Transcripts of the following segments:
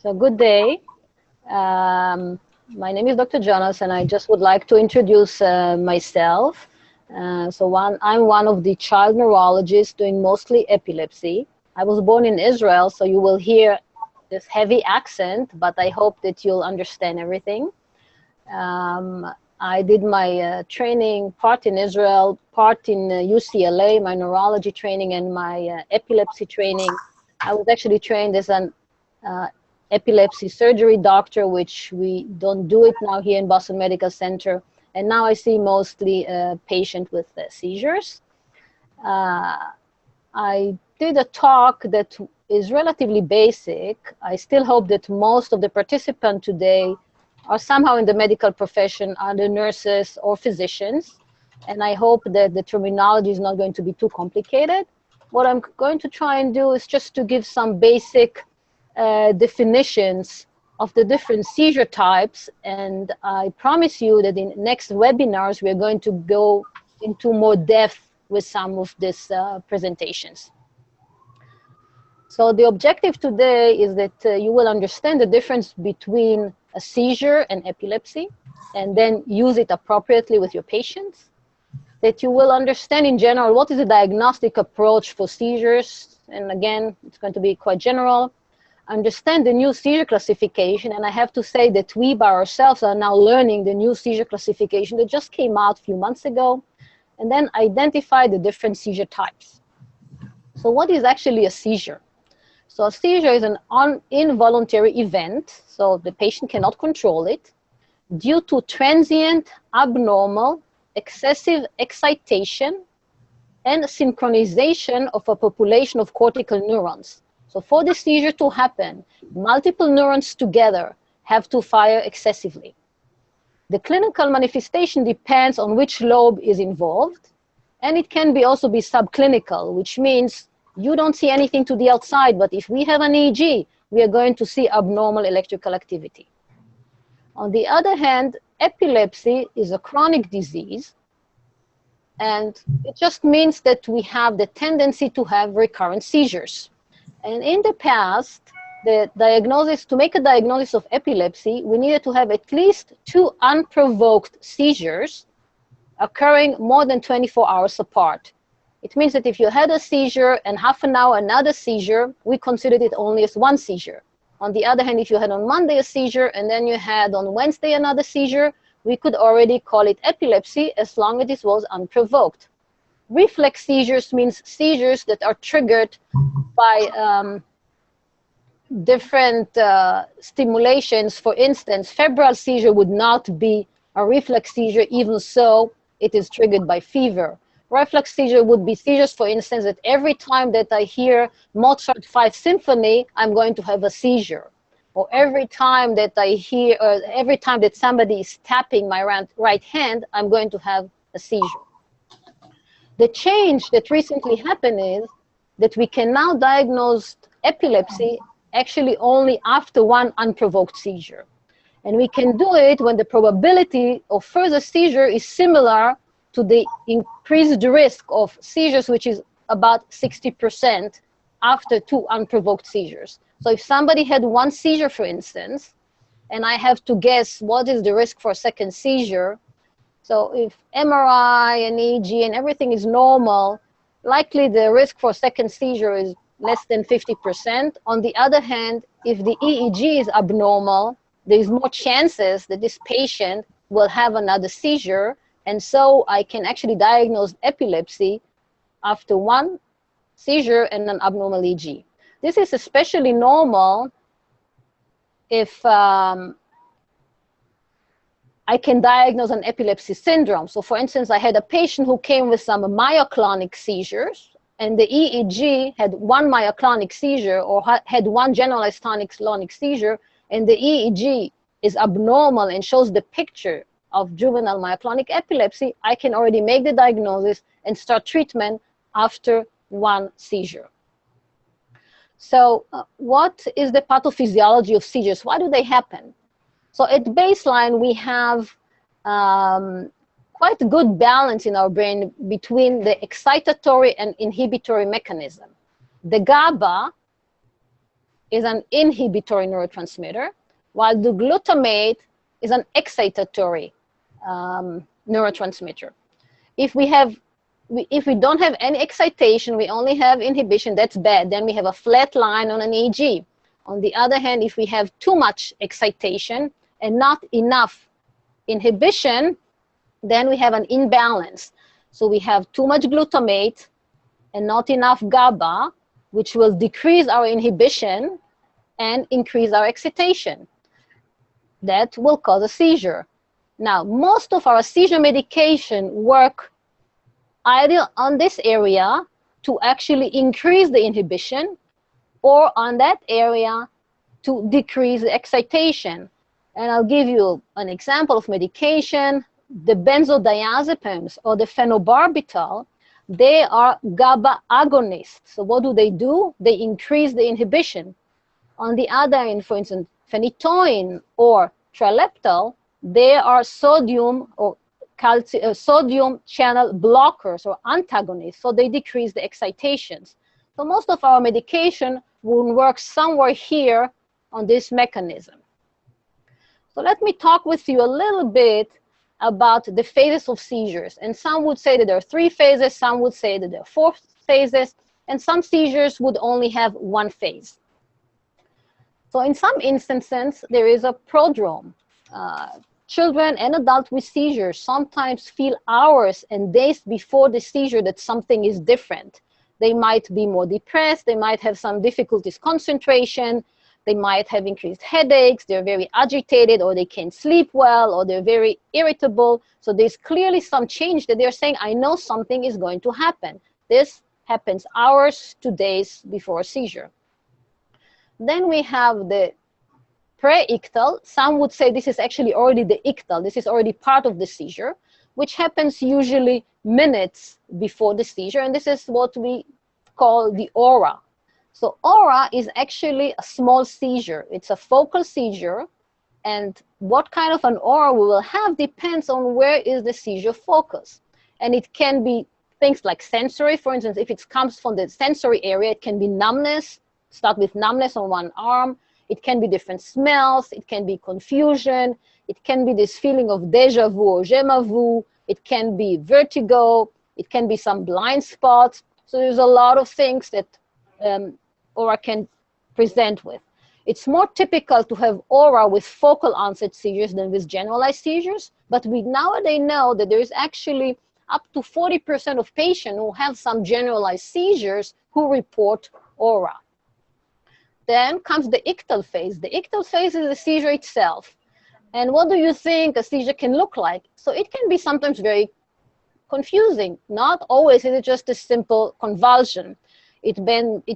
So good day. My name is Dr. Jonas, and I just would like to introduce myself. I'm one of the child neurologists doing mostly epilepsy. I was born in Israel, so you will hear this heavy accent, but I hope that you'll understand everything. I did my training part in Israel, part in UCLA, my neurology training and my epilepsy training. I was actually trained as an epilepsy surgery doctor, which we don't do it now here in Boston Medical Center. And now I see mostly patients with seizures. I did a talk that is relatively basic. I still hope that most of the participants today are somehow in the medical profession, either nurses or physicians. And I hope that the terminology is not going to be too complicated. What I'm going to try and do is just to give some basic definitions of the different seizure types. And I promise you that in next webinars, we're going to go into more depth with some of these presentations. So the objective today is that you will understand the difference between a seizure and epilepsy, and then use it appropriately with your patients. That you will understand in general what is the diagnostic approach for seizures, and again, it's going to be quite general. Understand the new seizure classification, and I have to say that we by ourselves are now learning the new seizure classification that just came out a few months ago, and then identify the different seizure types. So what is actually a seizure? So a seizure is an involuntary event, so the patient cannot control it, due to transient, abnormal, excessive excitation and synchronization of a population of cortical neurons. So for the seizure to happen, multiple neurons together have to fire excessively. The clinical manifestation depends on which lobe is involved, and it can also be subclinical, which means you don't see anything to the outside, but if we have an EEG, we are going to see abnormal electrical activity. On the other hand, epilepsy is a chronic disease, and it just means that we have the tendency to have recurrent seizures. And in the past, to make a diagnosis of epilepsy, we needed to have at least 2 unprovoked seizures occurring more than 24 hours apart. It means that if you had a seizure and half an hour another seizure, we considered it only as 1 seizure. On the other hand, if you had on Monday a seizure and then you had on Wednesday another seizure, we could already call it epilepsy as long as it was unprovoked. Reflex seizures means seizures that are triggered by different stimulations. For instance, febrile seizure would not be a reflex seizure, even so it is triggered by fever. Reflex seizure would be seizures, for instance, that every time that I hear Mozart 5 Symphony, I'm going to have a seizure. Or every time that I hear, every time that somebody is tapping my right hand, I'm going to have a seizure. The change that recently happened is that we can now diagnose epilepsy actually only after 1 unprovoked seizure. And we can do it when the probability of further seizure is similar to the increased risk of seizures, which is about 60% after 2 unprovoked seizures. So if somebody had 1 seizure, for instance, and I have to guess what is the risk for a second seizure, so if MRI and EEG and everything is normal, likely the risk for a second seizure is less than 50%. On the other hand, if the EEG is abnormal, there's more chances that this patient will have another seizure, and so I can actually diagnose epilepsy after 1 seizure and an abnormal EEG. This is especially normal if I can diagnose an epilepsy syndrome. So for instance, I had a patient who came with some myoclonic seizures, and the EEG had 1 myoclonic seizure or had 1 generalized tonic-clonic seizure, and the EEG is abnormal and shows the picture of juvenile myoclonic epilepsy, I can already make the diagnosis and start treatment after 1 seizure. So what is the pathophysiology of seizures? Why do they happen? So at baseline, we have quite a good balance in our brain between the excitatory and inhibitory mechanism. The GABA is an inhibitory neurotransmitter, while the glutamate is an excitatory neurotransmitter. If we don't have any excitation, we only have inhibition, that's bad. Then we have a flat line on an EEG. On the other hand, if we have too much excitation and not enough inhibition, then we have an imbalance. So we have too much glutamate and not enough GABA, which will decrease our inhibition and increase our excitation. That will cause a seizure. Now, most of our seizure medication work either on this area to actually increase the inhibition or on that area to decrease the excitation. And I'll give you an example of medication. The benzodiazepines or the phenobarbital, they are GABA agonists. So what do? They increase the inhibition. On the other end, for instance, phenytoin or trileptal, they are sodium or sodium channel blockers or antagonists, so they decrease the excitations. So most of our medication will work somewhere here on this mechanism. So let me talk with you a little bit about the phases of seizures. And some would say that there are 3 phases, some would say that there are 4 phases, and some seizures would only have 1 phase. So in some instances, there is a prodrome. Children and adults with seizures sometimes feel hours and days before the seizure that something is different. They might be more depressed, they might have some difficulties concentration, they might have increased headaches, they're very agitated, or they can't sleep well, or they're very irritable. So there's clearly some change that they're saying, I know something is going to happen. This happens hours to days before a seizure. Then we have the pre-ictal. Some would say this is actually already the ictal. This is already part of the seizure, which happens usually minutes before the seizure. And this is what we call the aura. So aura is actually a small seizure. It's a focal seizure. And what kind of an aura we will have depends on where is the seizure focus. And it can be things like sensory. For instance, if it comes from the sensory area, it can be numbness, start with numbness on one arm. It can be different smells, it can be confusion, it can be this feeling of déjà vu or je m'avoue, it can be vertigo, it can be some blind spots. So there's a lot of things that aura can present with. It's more typical to have aura with focal onset seizures than with generalized seizures, but we nowadays know that there is actually up to 40% of patients who have some generalized seizures who report aura. Then comes the ictal phase. The ictal phase is the seizure itself. And what do you think a seizure can look like? So it can be sometimes very confusing. Not always is it just a simple convulsion. It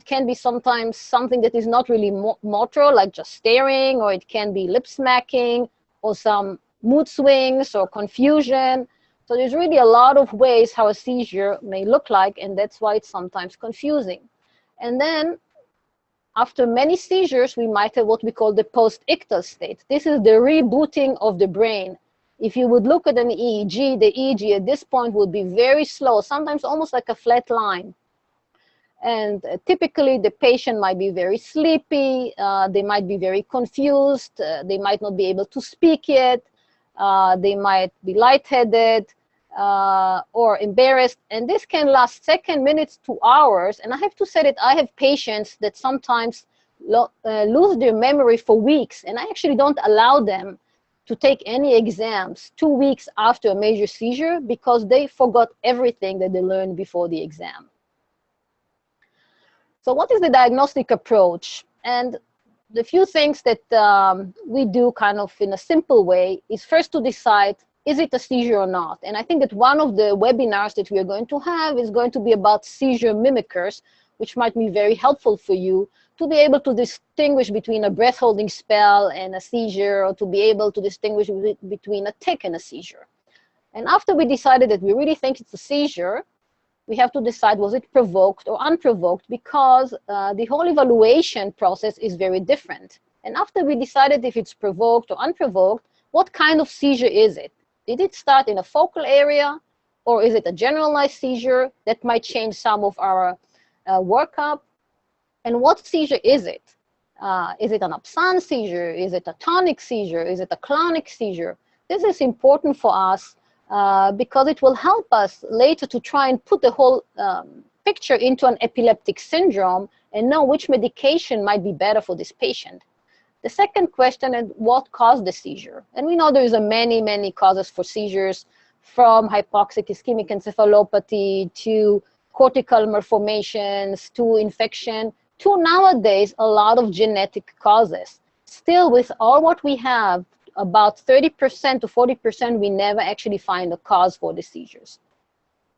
can be sometimes something that is not really motor, like just staring, or it can be lip smacking, or some mood swings or confusion. So there's really a lot of ways how a seizure may look like, and that's why it's sometimes confusing. And then after many seizures, we might have what we call the post-ictal state. This is the rebooting of the brain. If you would look at an EEG, the EEG at this point would be very slow, sometimes almost like a flat line. And typically, the patient might be very sleepy, they might be very confused, they might not be able to speak yet, they might be lightheaded, or embarrassed, and this can last seconds, minutes to hours. And I have to say that I have patients that sometimes lose their memory for weeks, and I actually don't allow them to take any exams 2 weeks after a major seizure because they forgot everything that they learned before the exam. So what is the diagnostic approach? And the few things that we do kind of in a simple way is first to decide, is it a seizure or not? And I think that one of the webinars that we are going to have is going to be about seizure mimickers, which might be very helpful for you to be able to distinguish between a breath-holding spell and a seizure, or to be able to distinguish between a tic and a seizure. And after we decided that we really think it's a seizure, we have to decide, was it provoked or unprovoked, because the whole evaluation process is very different. And after we decided if it's provoked or unprovoked, what kind of seizure is it? Did it start in a focal area, or is it a generalized seizure? That might change some of our workup. And what seizure is it? Is it an absence seizure? Is it a tonic seizure? Is it a clonic seizure? This is important for us because it will help us later to try and put the whole picture into an epileptic syndrome and know which medication might be better for this patient. The second question is what caused the seizure? And we know there's many causes for seizures, from hypoxic ischemic encephalopathy to cortical malformations to infection to nowadays a lot of genetic causes. Still, with all what we have, about 30% to 40%, we never actually find a cause for the seizures.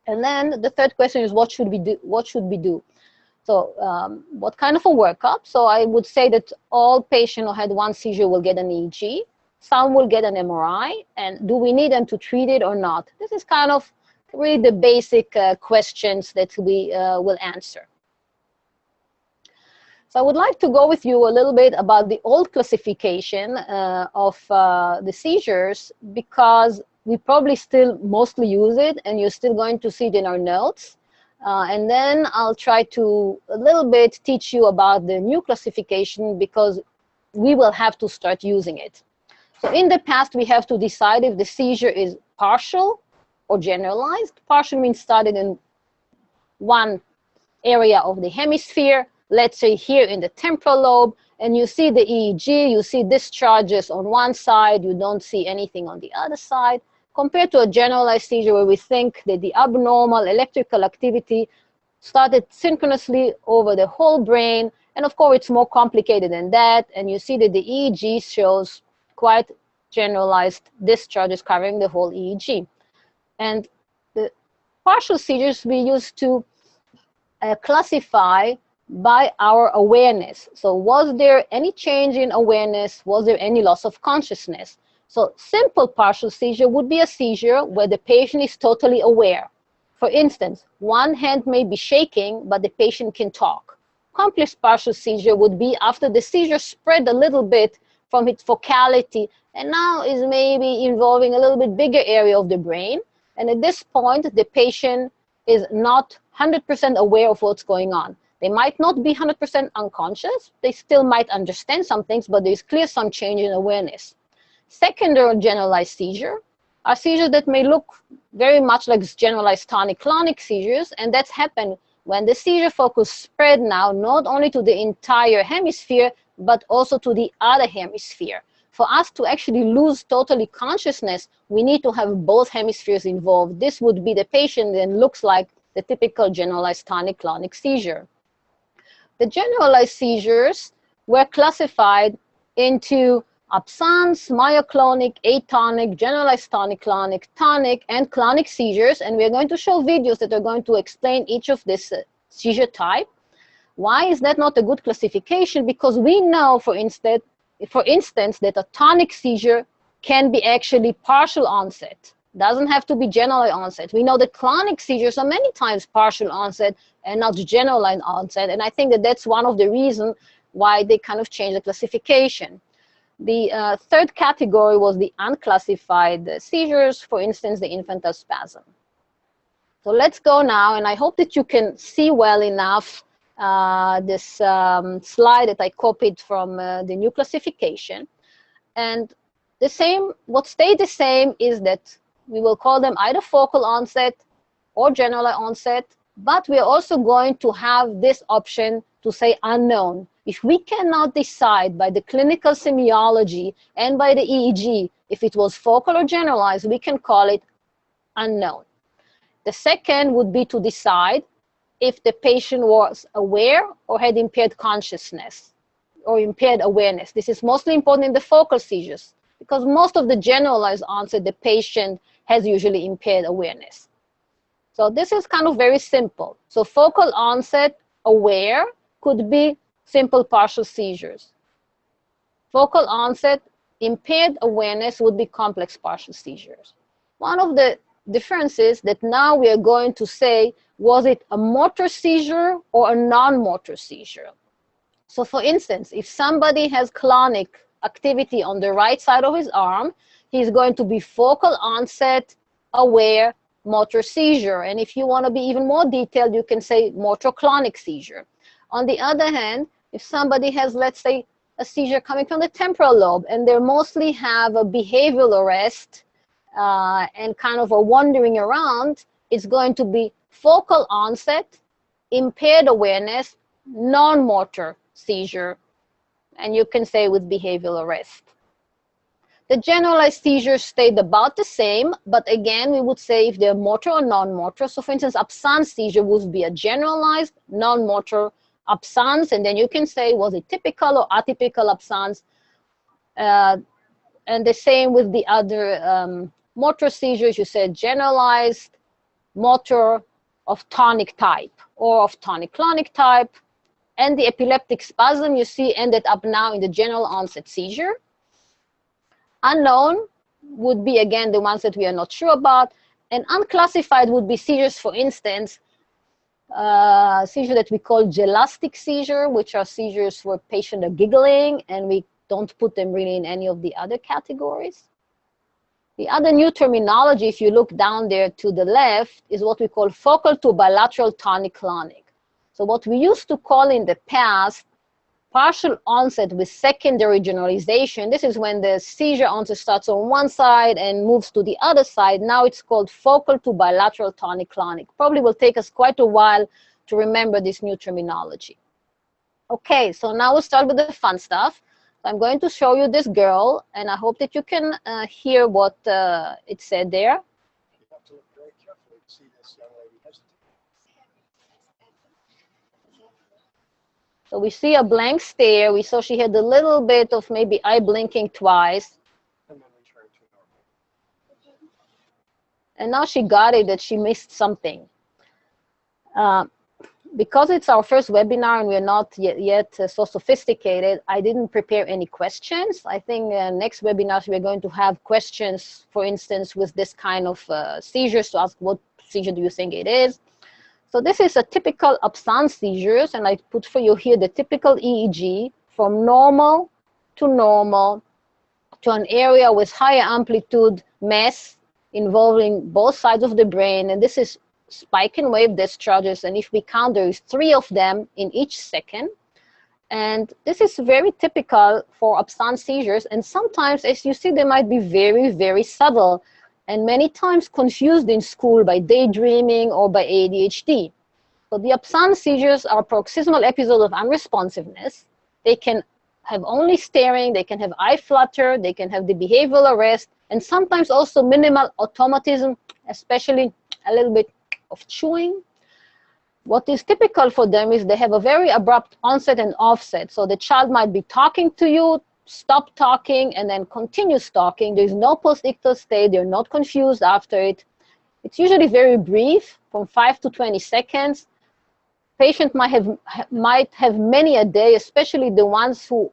And then the third question is what should we do? What should we do? So what kind of a workup? So I would say that all patients who had one seizure will get an EEG. Some will get an MRI. And do we need them to treat it or not? This is kind of really the basic questions that we will answer. So I would like to go with you a little bit about the old classification of the seizures, because we probably still mostly use it, and you're still going to see it in our notes. And then I'll try to a little bit teach you about the new classification, because we will have to start using it. So in the past, we have to decide if the seizure is partial or generalized. Partial means started in one area of the hemisphere, let's say here in the temporal lobe, and you see the EEG, you see discharges on one side, you don't see anything on the other side, compared to a generalized seizure where we think that the abnormal electrical activity started synchronously over the whole brain. And of course, it's more complicated than that. And you see that the EEG shows quite generalized discharges covering the whole EEG. And the partial seizures we used to classify by our awareness. So was there any change in awareness? Was there any loss of consciousness? So simple partial seizure would be a seizure where the patient is totally aware. For instance, one hand may be shaking, but the patient can talk. Complex partial seizure would be after the seizure spread a little bit from its focality and now is maybe involving a little bit bigger area of the brain. And at this point, the patient is not 100% aware of what's going on. They might not be 100% unconscious. They still might understand some things, but there's clear some change in awareness. Secondary generalized seizure are seizures that may look very much like generalized tonic-clonic seizures, and that's happened when the seizure focus spread now not only to the entire hemisphere, but also to the other hemisphere. For us to actually lose totally consciousness, we need to have both hemispheres involved. This would be the patient that looks like the typical generalized tonic-clonic seizure. The generalized seizures were classified into absence, myoclonic, atonic, generalized tonic-clonic, tonic, and clonic seizures. And we're going to show videos that are going to explain each of this seizure type. Why is that not a good classification? Because we know, for instance, that a tonic seizure can be actually partial onset. Doesn't have to be generalized onset. We know that clonic seizures are many times partial onset and not generalized onset. And I think that that's one of the reasons why they kind of changed the classification. The third category was the unclassified seizures, for instance, the infantile spasm. So let's go now, and I hope that you can see well enough this slide that I copied from the new classification. And the same, what stayed the same is that we will call them either focal onset or generalized onset, but we're also going to have this option to say unknown. If we cannot decide by the clinical semiology and by the EEG if it was focal or generalized, we can call it unknown. The second would be to decide if the patient was aware or had impaired consciousness or impaired awareness. This is mostly important in the focal seizures because most of the generalized onset, the patient has usually impaired awareness. So this is kind of very simple. So focal onset, aware, could be simple partial seizures. Focal onset, impaired awareness would be complex partial seizures. One of the differences that now we are going to say, was it a motor seizure or a non-motor seizure? So for instance, if somebody has clonic activity on the right side of his arm, he's going to be focal onset, aware, motor seizure. And if you want to be even more detailed, you can say motor clonic seizure. On the other hand, if somebody has, let's say, a seizure coming from the temporal lobe, and they mostly have a behavioral arrest and kind of a wandering around. It's going to be focal onset, impaired awareness, non-motor seizure, and you can say with behavioral arrest. The generalized seizures stayed about the same, but again, we would say if they're motor or non-motor. So for instance, absence seizure would be a generalized non-motor absence, and then you can say, was it typical or atypical absence? And the same with the other motor seizures. You said generalized, motor of tonic type or of tonic-clonic type. And the epileptic spasm you see ended up now in the general onset seizure. Unknown would be, again, the ones that we are not sure about. And unclassified would be seizures, for instance, seizure that we call gelastic seizure, which are seizures where patients are giggling, and we don't put them really in any of the other categories. The other new terminology, if you look down there to the left, is what we call focal to bilateral tonic-clonic. So what we used to call in the past partial onset with secondary generalization. This is when the seizure onset starts on one side and moves to the other side. Now it's called focal to bilateral tonic-clonic. Probably will take us quite a while to remember this new terminology. Okay, so now we'll start with the fun stuff. I'm going to show you this girl, and I hope that you can hear what it said there. You have to look very carefully to see this young lady hesitate. So we see a blank stare. We saw she had a little bit of maybe eye blinking twice. And then return to normal. And now she got it that she missed something. Because it's our first webinar and we're not yet so sophisticated, I didn't prepare any questions. I think next webinars we're going to have questions, for instance, with this kind of seizures, to ask what seizure do you think it is. So this is a typical absence seizures, and I put for you here the typical EEG from normal to an area with higher amplitude mass involving both sides of the brain, and this is spike and wave discharges, and if we count, there is 3 of them in each second. And this is very typical for absence seizures, and sometimes, as you see, they might be very, very subtle, and many times confused in school by daydreaming or by ADHD. So the absence seizures are paroxysmal episodes of unresponsiveness. They can have only staring, they can have eye flutter, they can have the behavioral arrest, and sometimes also minimal automatism, especially a little bit of chewing. What is typical for them is they have a very abrupt onset and offset. So the child might be talking to you, stop talking, and then continues talking. There's no post-ictal state. They're not confused after it. It's usually very brief, from 5 to 20 seconds. Patient might have many a day, especially the ones who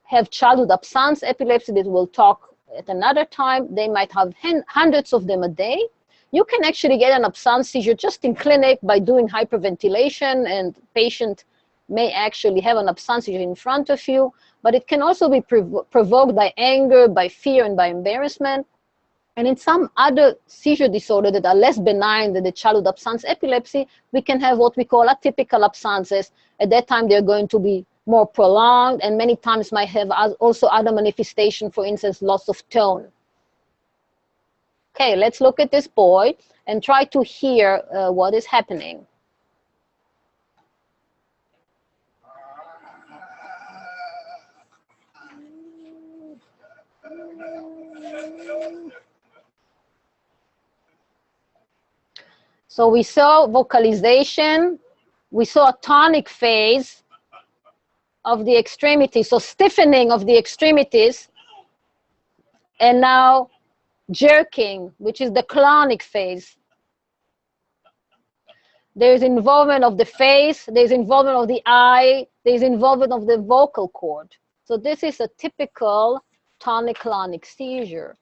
have childhood absence epilepsy that we'll talk at another time. They might have hundreds of them a day. You can actually get an absence seizure just in clinic by doing hyperventilation, and patient may actually have an absence seizure in front of you, but it can also be provoked by anger, by fear, and by embarrassment. And in some other seizure disorder that are less benign than the childhood absence epilepsy, we can have what we call atypical absences. At that time, they're going to be more prolonged, and many times might have also other manifestation, for instance, loss of tone. Okay, let's look at this boy and try to hear what is happening. So we saw vocalization, we saw a tonic phase of the extremities, so stiffening of the extremities, and now jerking, which is the clonic phase. There's involvement of the face, there's involvement of the eye, there's involvement of the vocal cord. So this is a typical tonic-clonic seizure.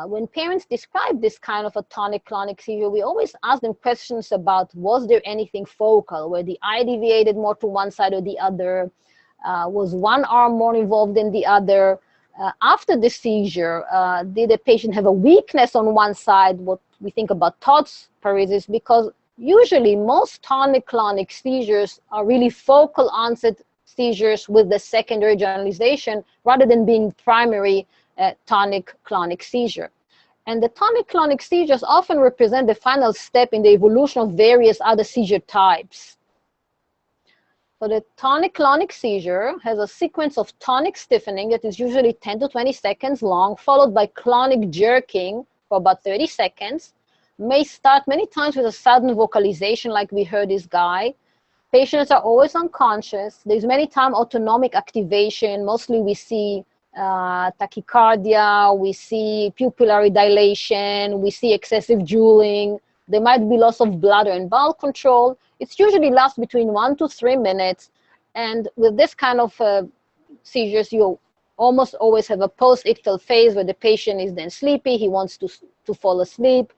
When parents describe this kind of a tonic-clonic seizure, we always ask them questions about, was there anything focal, where the eye deviated more to one side or the other, was one arm more involved than the other. After the seizure, did the patient have a weakness on one side, what we think about Todd's paresis, because usually most tonic-clonic seizures are really focal onset seizures with the secondary generalization rather than being primary tonic-clonic seizure. And the tonic-clonic seizures often represent the final step in the evolution of various other seizure types. So the tonic-clonic seizure has a sequence of tonic stiffening that is usually 10 to 20 seconds long, followed by clonic jerking for about 30 seconds. May start many times with a sudden vocalization like we heard this guy. Patients are always unconscious. There's many times autonomic activation. Mostly we see tachycardia, we see pupillary dilation, we see excessive drooling. There might be loss of bladder and bowel control. It usually lasts between 1 to 3 minutes. And with this kind of seizures, you almost always have a post-ictal phase where the patient is then sleepy. He wants to fall asleep.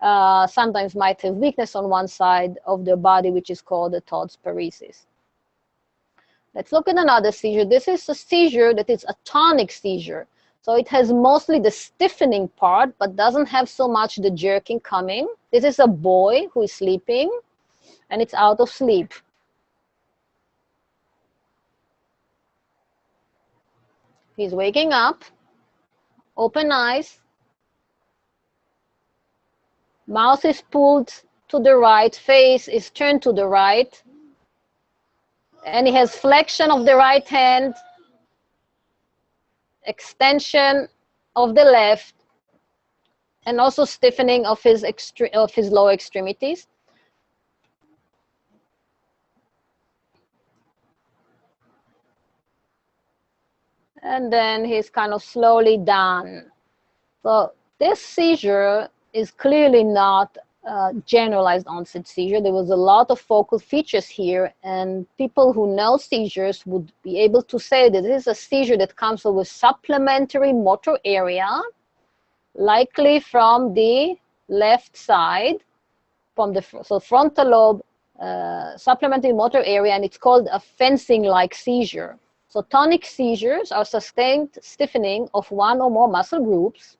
Sometimes might have weakness on one side of their body, which is called the Todd's paresis. Let's look at another seizure. This is a seizure that is a tonic seizure. So it has mostly the stiffening part, but doesn't have so much the jerking coming. This is a boy who is sleeping, and it's out of sleep. He's waking up, open eyes, mouth is pulled to the right, face is turned to the right, and he has flexion of the right hand, extension of the left, and also stiffening of his lower extremities. And then he's kind of slowly done. So this seizure is clearly not generalized onset seizure. There was a lot of focal features here, and people who know seizures would be able to say that this is a seizure that comes with supplementary motor area, likely from the left side, from the frontal lobe, supplementary motor area, and it's called a fencing-like seizure. So tonic seizures are sustained stiffening of one or more muscle groups.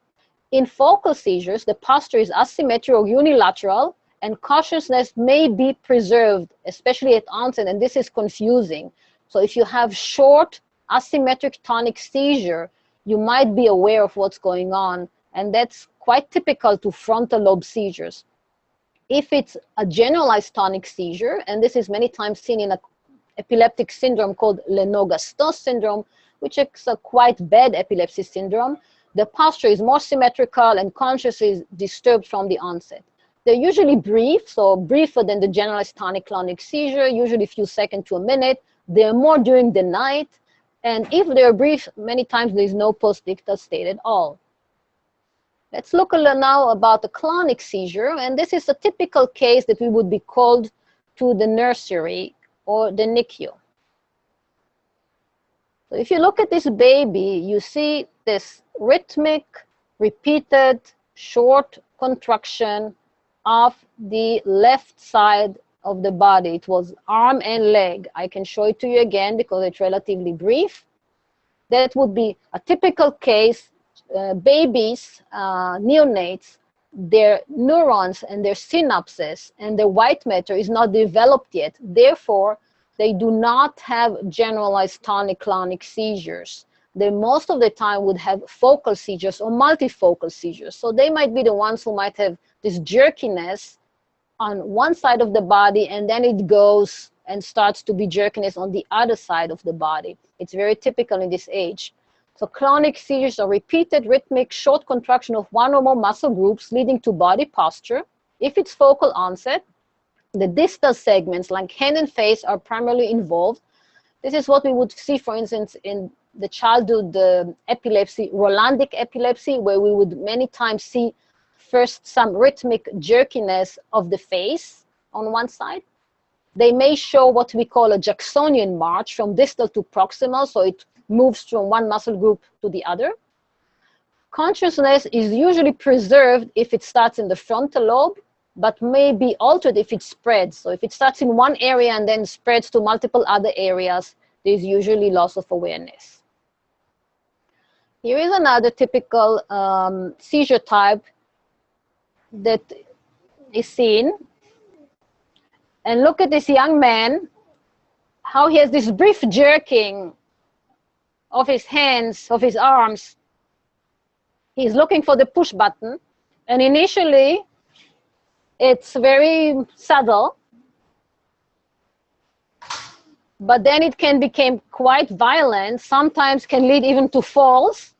In focal seizures, the posture is asymmetric or unilateral, and consciousness may be preserved, especially at onset, and this is confusing. So if you have short, asymmetric tonic seizure, you might be aware of what's going on, and that's quite typical to frontal lobe seizures. If it's a generalized tonic seizure, and this is many times seen in an epileptic syndrome called Lennox-Gastaut syndrome, which is a quite bad epilepsy syndrome, the posture is more symmetrical and consciousness is disturbed from the onset. They're usually brief, so briefer than the generalized tonic-clonic seizure, usually a few seconds to a minute. They're more during the night, and if they're brief, many times there's no post-ictal state at all. Let's look now about the clonic seizure, and this is a typical case that we would be called to the nursery or the NICU. So if you look at this baby, you see this rhythmic, repeated, short contraction of the left side of the body. It was arm and leg. I can show it to you again because it's relatively brief. That would be a typical case. Babies, neonates, their neurons and their synapses and their white matter is not developed yet. Therefore, they do not have generalized tonic-clonic seizures. They most of the time would have focal seizures or multifocal seizures. So they might be the ones who might have this jerkiness on one side of the body, and then it goes and starts to be jerkiness on the other side of the body. It's very typical in this age. So clonic seizures are repeated, rhythmic, short contraction of one or more muscle groups leading to body posture. If it's focal onset, the distal segments like hand and face are primarily involved. This is what we would see, for instance, in the childhood epilepsy, Rolandic epilepsy, where we would many times see first some rhythmic jerkiness of the face on one side. They may show what we call a Jacksonian march from distal to proximal, so it moves from one muscle group to the other. Consciousness is usually preserved if it starts in the frontal lobe, but may be altered if it spreads. So if it starts in one area and then spreads to multiple other areas, there's usually loss of awareness. Here is another typical seizure type that is seen. And look at this young man, how he has this brief jerking of his hands, of his arms. He's looking for the push button, and initially it's very subtle, but then it can become quite violent, sometimes can lead even to falls.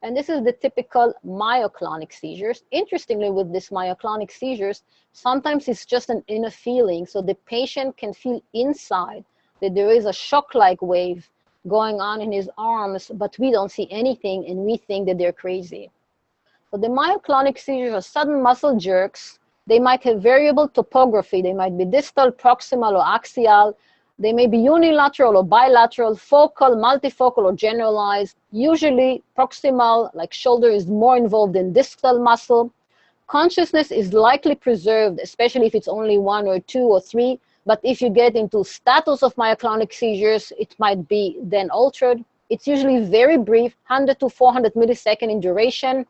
And this is the typical myoclonic seizures. Interestingly, with this myoclonic seizures, sometimes it's just an inner feeling. So the patient can feel inside that there is a shock-like wave going on in his arms, but we don't see anything and we think that they're crazy. So the myoclonic seizures are sudden muscle jerks. They might have variable topography. They might be distal, proximal, or axial. They may be unilateral or bilateral, focal, multifocal, or generalized. Usually proximal, like shoulder, is more involved in distal muscle. Consciousness is likely preserved, especially if it's only 1 or 2 or 3. But if you get into status of myoclonic seizures, it might be then altered. It's usually very brief, 100 to 400 millisecond in duration.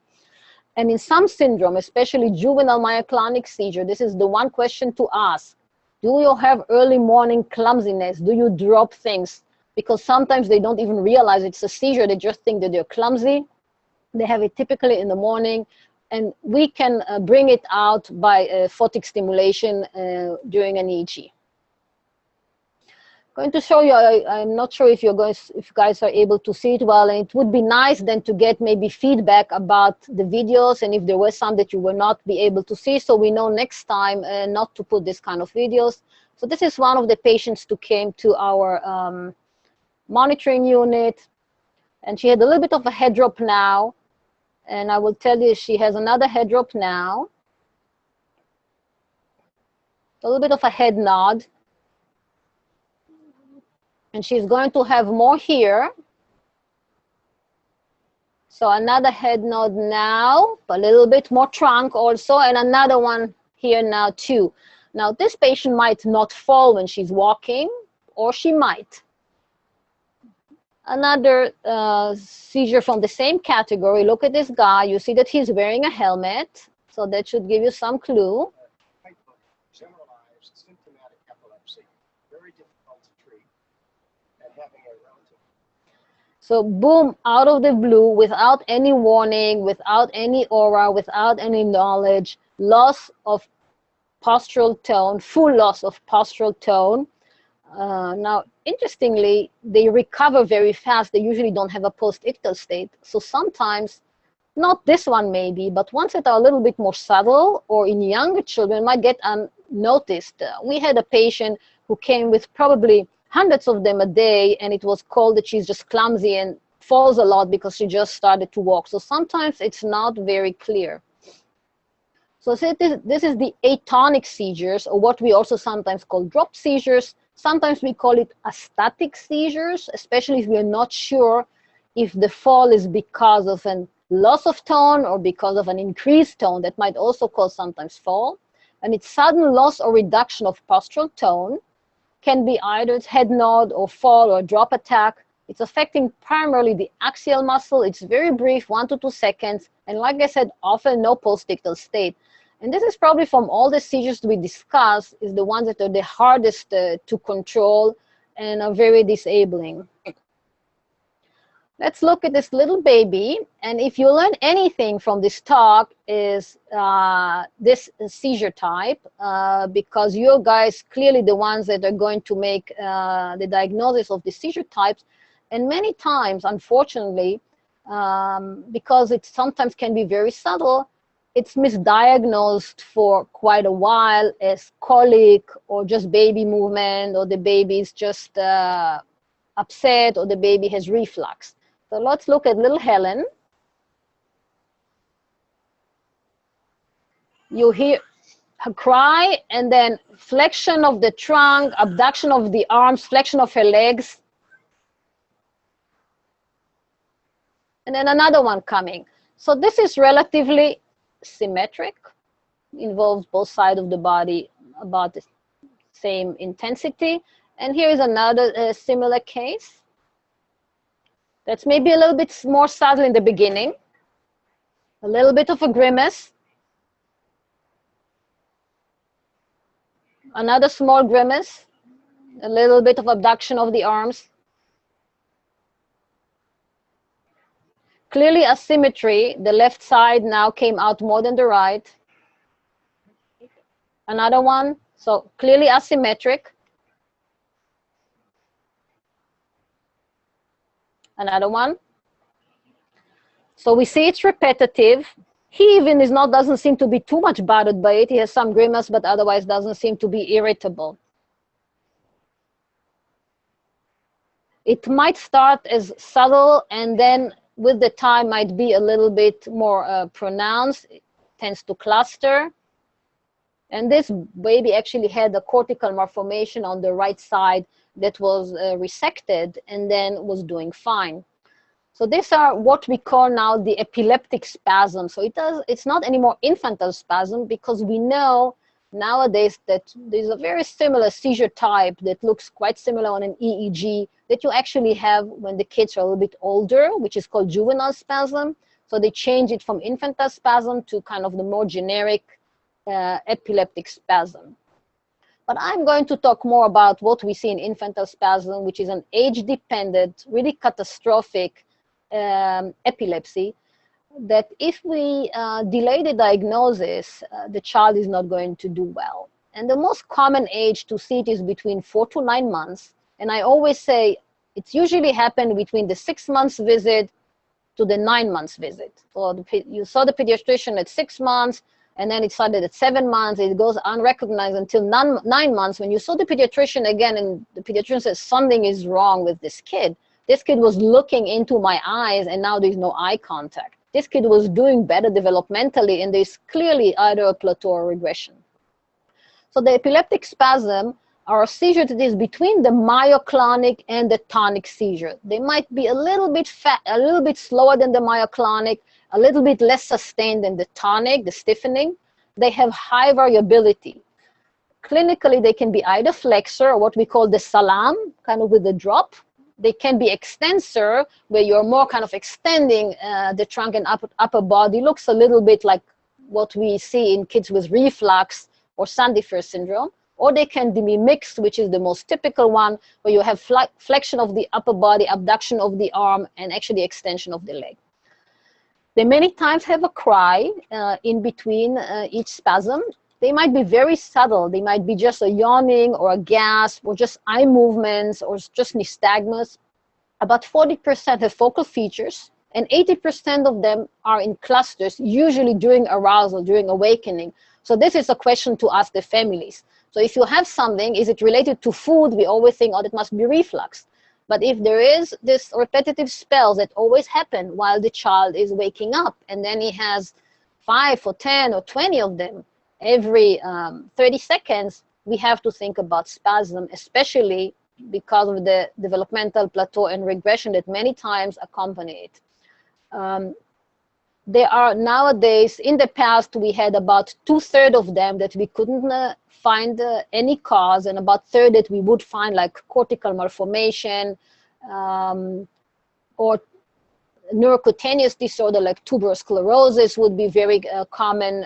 And in some syndrome, especially juvenile myoclonic seizure, this is the one question to ask. Do you have early morning clumsiness? Do you drop things? Because sometimes they don't even realize it's a seizure. They just think that they're clumsy. They have it typically in the morning. And we can bring it out by photic stimulation during an EEG. Going to show you, I'm not sure if you guys are able to see it well, and it would be nice then to get maybe feedback about the videos and if there were some that you will not be able to see, so we know next time not to put this kind of videos. So this is one of the patients who came to our monitoring unit, and she had a little bit of a head drop now, and I will tell you she has another head drop now, a little bit of a head nod. And she's going to have more here. So another head nod now, a little bit more trunk also, and another one here now too. Now this patient might not fall when she's walking, or she might. Another seizure from the same category. Look at this guy. You see that he's wearing a helmet, so that should give you some clue. Generalized symptomatic epilepsy, very difficult to treat. Having a relative. So boom, out of the blue, without any warning, without any aura, without any knowledge, loss of postural tone, full loss of postural tone. Now, interestingly, they recover very fast. They usually don't have a post-ictal state. So sometimes, not this one maybe, but ones that are a little bit more subtle or in younger children might get unnoticed. We had a patient who came with probably hundreds of them a day, and it was called that she's just clumsy and falls a lot because she just started to walk. So sometimes it's not very clear. So this is the atonic seizures, or what we also sometimes call drop seizures. Sometimes we call it astatic seizures, especially if we're not sure if the fall is because of a loss of tone or because of an increased tone that might also cause sometimes fall. And it's sudden loss or reduction of postural tone. Can be either head nod or fall or drop attack. It's affecting primarily the axial muscle. It's very brief, 1 to 2 seconds. And like I said, often no post-ictal state. And this is probably from all the seizures we discussed, is the ones that are the hardest to control and are very disabling. Let's look at this little baby. And if you learn anything from this talk is this seizure type, because you guys clearly the ones that are going to make the diagnosis of the seizure types. And many times, unfortunately, because it sometimes can be very subtle, it's misdiagnosed for quite a while as colic or just baby movement, or the baby is just upset, or the baby has reflux. So let's look at little Helen. You hear her cry, and then flexion of the trunk, abduction of the arms, flexion of her legs. And then another one coming. So this is relatively symmetric, involves both sides of the body about the same intensity. And here is another similar case. That's maybe a little bit more subtle in the beginning. A little bit of a grimace. Another small grimace, a little bit of abduction of the arms. Clearly asymmetry, the left side now came out more than the right. Another one, so clearly asymmetric. Another one. So we see it's repetitive. He even doesn't seem to be too much bothered by it. He has some grimace, but otherwise doesn't seem to be irritable. It might start as subtle and then with the time might be a little bit more pronounced. It tends to cluster. And this baby actually had a cortical malformation on the right side that was resected and then was doing fine. So these are what we call now the epileptic spasm. So it's not anymore infantile spasm because we know nowadays that there's a very similar seizure type that looks quite similar on an EEG that you actually have when the kids are a little bit older, which is called juvenile spasm. So they change it from infantile spasm to kind of the more generic epileptic spasm. But I'm going to talk more about what we see in infantile spasm, which is an age-dependent, really catastrophic epilepsy, that if we delay the diagnosis, the child is not going to do well. And the most common age to see it is between 4 to 9 months. And I always say it's usually happened between the 6 months visit to the 9 months visit. So you saw the pediatrician at 6 months, and then it started at 7 months. It goes unrecognized until 9 months. When you saw the pediatrician again, and the pediatrician says something is wrong with this kid. This kid was looking into my eyes, and now there's no eye contact. This kid was doing better developmentally, and there's clearly either a plateau or regression. So the epileptic spasm are a seizure that is between the myoclonic and the tonic seizure. They might be a little bit slower than the myoclonic, a little bit less sustained than the tonic, the stiffening. They have high variability. Clinically, they can be either flexor, or what we call the salam, kind of with the drop. They can be extensor, where you're more kind of extending the trunk and upper body. Looks a little bit like what we see in kids with reflux or Sandifer syndrome. Or they can be mixed, which is the most typical one, where you have flexion of the upper body, abduction of the arm, and actually extension of the leg. They many times have a cry in between each spasm. They might be very subtle. They might be just a yawning or a gasp or just eye movements or just nystagmus. About 40% have focal features, and 80% of them are in clusters, usually during arousal, during awakening. So this is a question to ask the families. So if you have something, is it related to food? We always think, oh, that must be reflux. But if there is this repetitive spells that always happen while the child is waking up, and then he has 5 or 10 or 20 of them every 30 seconds, we have to think about spasm, especially because of the developmental plateau and regression that many times accompany it. There are nowadays, in the past, we had about 2/3 of them that we couldn't find any cause, and about 1/3 that we would find like cortical malformation or neurocutaneous disorder like tuberous sclerosis would be very common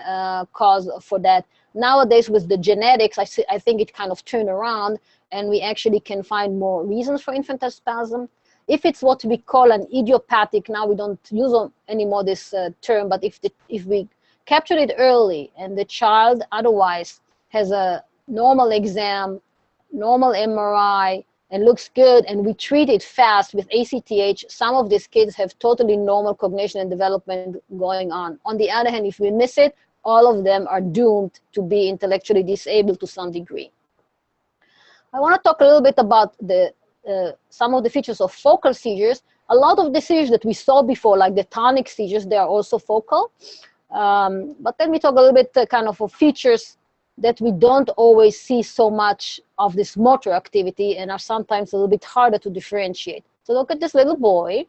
cause for that. Nowadays with the genetics, I think it kind of turned around, and we actually can find more reasons for infantile spasm. If it's what we call an idiopathic, now we don't use anymore this term, but if we capture it early and the child otherwise has a normal exam, normal MRI, and looks good, and we treat it fast with ACTH, some of these kids have totally normal cognition and development going on. On the other hand, if we miss it, all of them are doomed to be intellectually disabled to some degree. I want to talk a little bit about some of the features of focal seizures. A lot of the seizures that we saw before, like the tonic seizures, they are also focal. But let me talk a little bit kind of features that we don't always see so much of this motor activity and are sometimes a little bit harder to differentiate. So look at this little boy.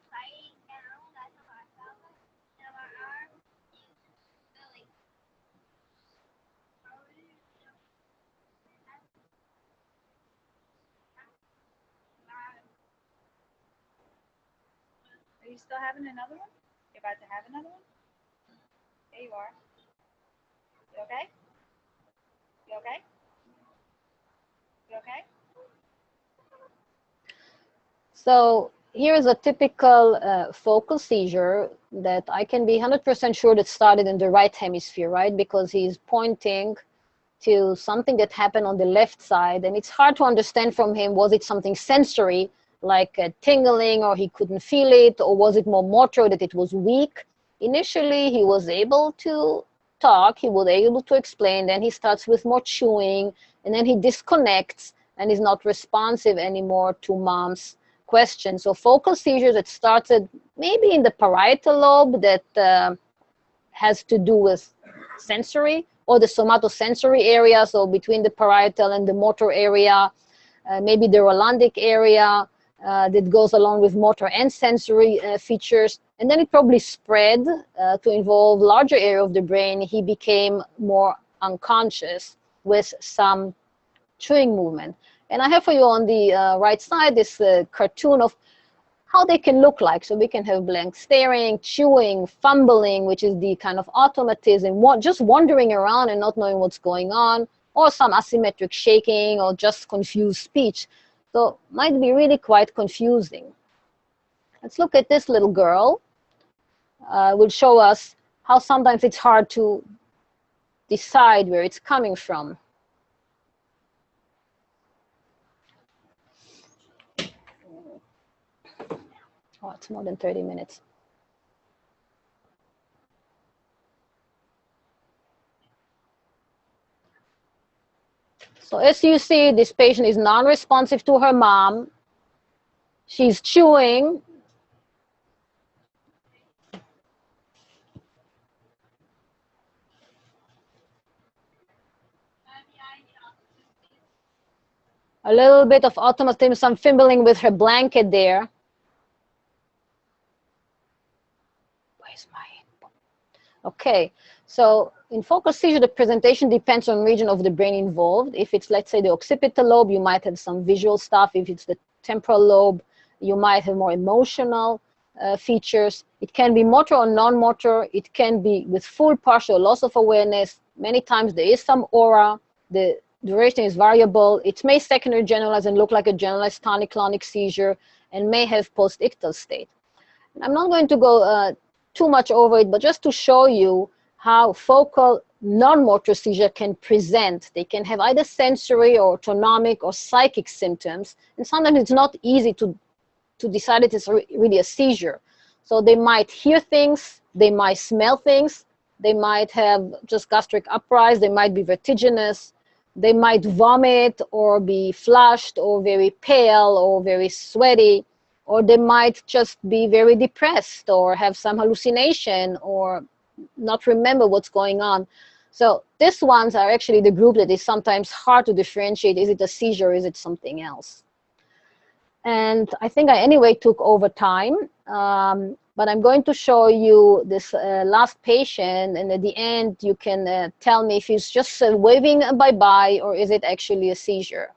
Are you still having another one? You're about to have another one? There you are. You okay? You okay? You okay? So here is a typical focal seizure that I can be 100% sure that started in the right hemisphere, right? Because he's pointing to something that happened on the left side, and it's hard to understand from him, was it something sensory, like tingling, or he couldn't feel it, or was it more motor, that it was weak? Initially, he was able to talk, he was able to explain, then he starts with more chewing, and then he disconnects and is not responsive anymore to mom's questions. So focal seizures that started maybe in the parietal lobe that has to do with sensory, or the somatosensory area, so between the parietal and the motor area, maybe the Rolandic area that goes along with motor and sensory features. And then it probably spread to involve larger area of the brain. He became more unconscious with some chewing movement. And I have for you on the right side this cartoon of how they can look like. So we can have blank staring, chewing, fumbling, which is the kind of automatism, just wandering around and not knowing what's going on, or some asymmetric shaking, or just confused speech. So might be really quite confusing. Let's look at this little girl. Will show us how sometimes it's hard to decide where it's coming from. Oh, it's more than 30 minutes. So as you see, this patient is non-responsive to her mom. She's chewing. A little bit of automatism, some fumbling with her blanket there. Where's my... Okay, so in focal seizure, the presentation depends on region of the brain involved. If it's, let's say, the occipital lobe, you might have some visual stuff. If it's the temporal lobe, you might have more emotional features. It can be motor or non-motor. It can be with full, partial loss of awareness. Many times there is some aura. The duration is variable. It may secondary generalize and look like a generalized tonic-clonic seizure, and may have post-ictal state. And I'm not going to go too much over it, but just to show you how focal non-motor seizure can present. They can have either sensory or autonomic or psychic symptoms, and sometimes it's not easy to decide it is really a seizure. So they might hear things, they might smell things, they might have just gastric uprise, they might be vertiginous, they might vomit or be flushed or very pale or very sweaty, or they might just be very depressed or have some hallucination or not remember what's going on. So these ones are actually the group that is sometimes hard to differentiate. Is it a seizure or is it something else? And I think I anyway took over time, but I'm going to show you this last patient, and at the end you can tell me if he's just waving a bye-bye or is it actually a seizure.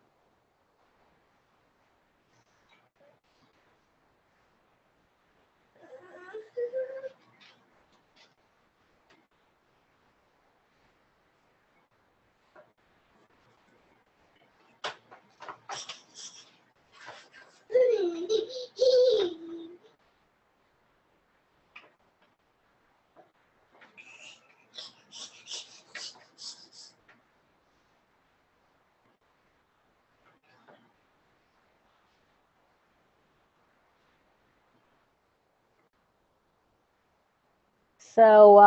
So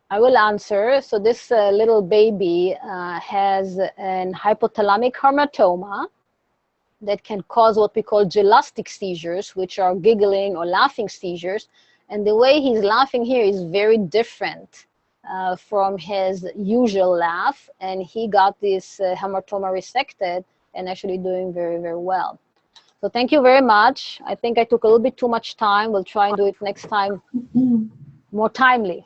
I will answer. So this little baby has an hypothalamic hamartoma that can cause what we call gelastic seizures, which are giggling or laughing seizures. And the way he's laughing here is very different from his usual laugh. And he got this hamartoma resected and actually doing very, very well. So thank you very much. I think I took a little bit too much time. We'll try and do it next time more timely.